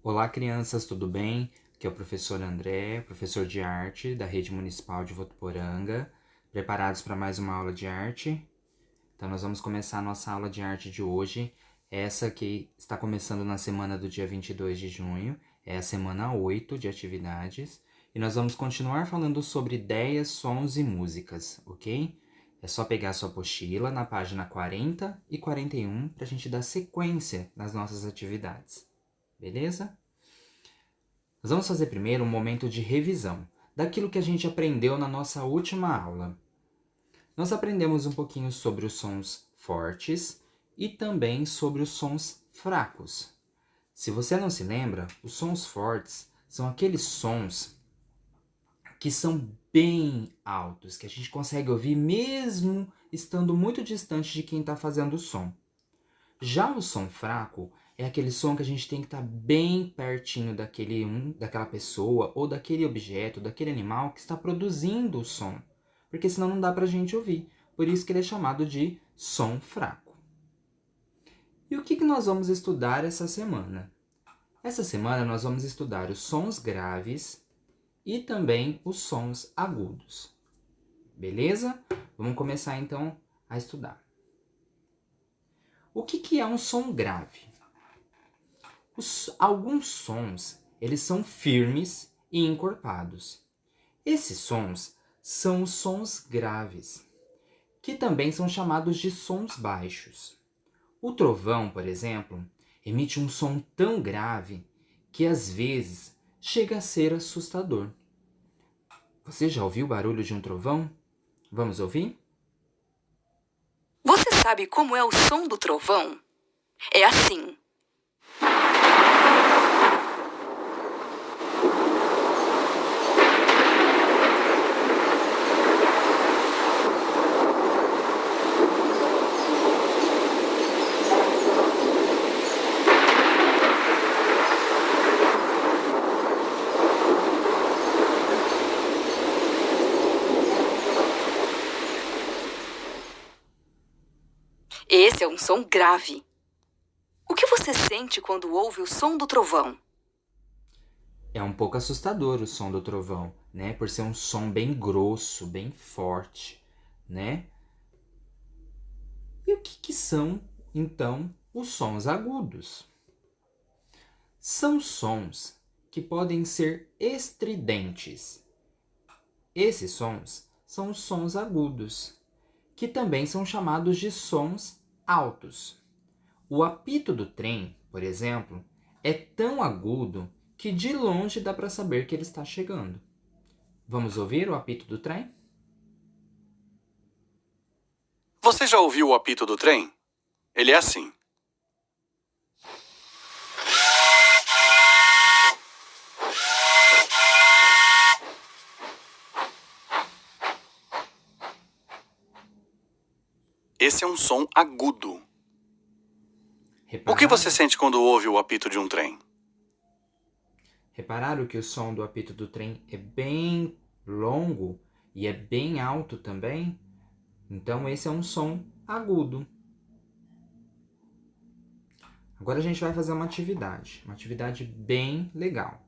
Olá, crianças, tudo bem? Aqui é o professor André, professor de arte da Rede Municipal de Votuporanga. Preparados para mais uma aula de arte? Então, nós vamos começar a nossa aula de arte de hoje. Essa que está começando na semana do dia 22 de junho. É a semana 8 de atividades. E nós vamos continuar falando sobre ideias, sons e músicas, ok? É só pegar a sua apostila na página 40 e 41 para a gente dar sequência nas nossas atividades. Beleza? Nós vamos fazer primeiro um momento de revisão daquilo que a gente aprendeu na nossa última aula. Nós aprendemos um pouquinho sobre os sons fortes e também sobre os sons fracos. Se você não se lembra, os sons fortes são aqueles sons que são bem altos, que a gente consegue ouvir mesmo estando muito distante de quem está fazendo o som. Já o som fraco é aquele som que a gente tem que estar bem pertinho daquela pessoa ou daquele objeto, daquele animal que está produzindo o som, porque senão não dá para a gente ouvir. Por isso que ele é chamado de som fraco. E o que nós vamos estudar essa semana? Essa semana nós vamos estudar os sons graves e também os sons agudos. Beleza? Vamos começar então a estudar. O que é um som grave? Alguns sons, eles são firmes e encorpados. Esses sons são os sons graves, que também são chamados de sons baixos. O trovão, por exemplo, emite um som tão grave que às vezes chega a ser assustador. Você já ouviu o barulho de um trovão? Vamos ouvir? Você sabe como é o som do trovão? É assim. Esse é um som grave. O que você sente quando ouve o som do trovão? É um pouco assustador o som do trovão, né? Por ser um som bem grosso, bem forte, né? E o que são, então, os sons agudos? São sons que podem ser estridentes. Esses sons são os sons agudos, que também são chamados de sons altos. O apito do trem, por exemplo, é tão agudo que de longe dá para saber que ele está chegando. Vamos ouvir o apito do trem? Você já ouviu o apito do trem? Ele é assim. Esse é um som agudo. O que você sente quando ouve o apito de um trem? Repararam que o som do apito do trem é bem longo e é bem alto também? Então esse é um som agudo. Agora a gente vai fazer uma atividade bem legal.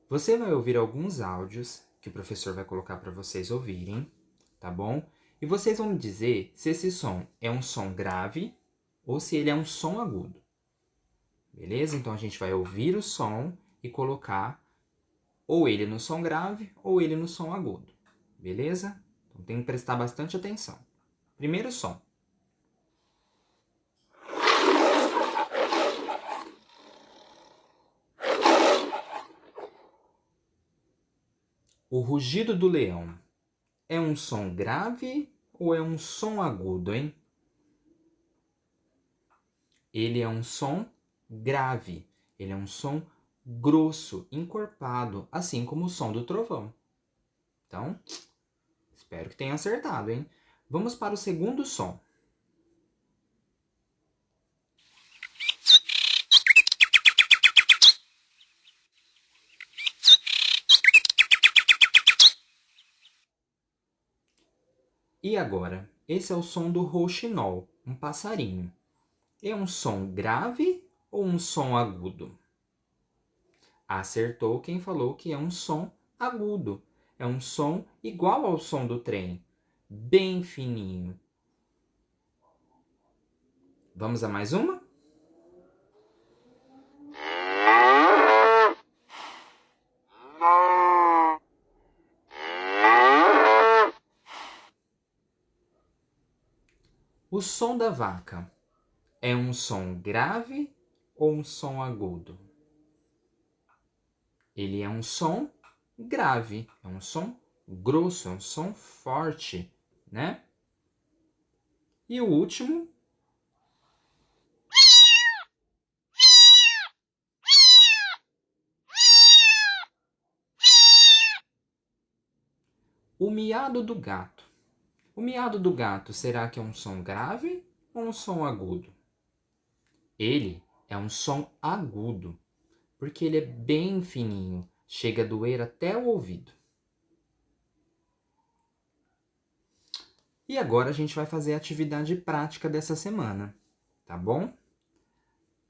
Você vai ouvir alguns áudios que o professor vai colocar para vocês ouvirem, tá bom? E vocês vão me dizer se esse som é um som grave ou se ele é um som agudo. Beleza? Então a gente vai ouvir o som e colocar ou ele no som grave ou ele no som agudo. Beleza? Então tem que prestar bastante atenção. Primeiro som. O rugido do leão é um som grave ou é um som agudo, hein? Ele é um som grave. Ele é um som grosso, encorpado, assim como o som do trovão. Então, espero que tenha acertado, hein? Vamos para o segundo som. E agora? Esse é o som do rouxinol, um passarinho. É um som grave ou um som agudo? Acertou quem falou que é um som agudo. É um som igual ao som do trem, bem fininho. Vamos a mais uma? O som da vaca é um som grave ou um som agudo? Ele é um som grave, é um som grosso, é um som forte, né? E o último. O miado do gato. O miado do gato, será que é um som grave ou um som agudo? Ele é um som agudo, porque ele é bem fininho, chega a doer até o ouvido. E agora a gente vai fazer a atividade prática dessa semana, tá bom?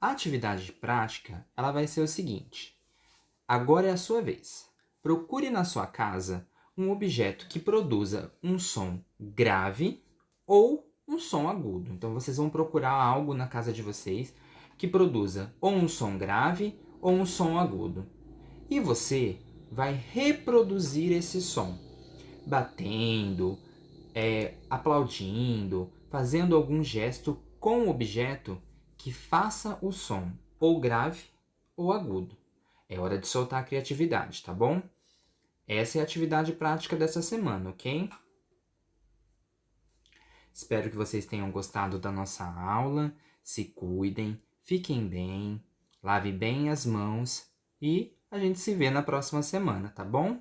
A atividade prática, ela vai ser o seguinte. Agora é a sua vez. Procure na sua casa um objeto que produza um som grave ou um som agudo. Então vocês vão procurar algo na casa de vocês que produza ou um som grave ou um som agudo. E você vai reproduzir esse som, batendo, aplaudindo, fazendo algum gesto com o objeto que faça o som ou grave ou agudo. É hora de soltar a criatividade, tá bom? Essa é a atividade prática dessa semana, ok? Espero que vocês tenham gostado da nossa aula. Se cuidem, fiquem bem, lave bem as mãos e a gente se vê na próxima semana, tá bom?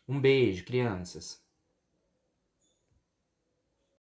Um beijo, crianças!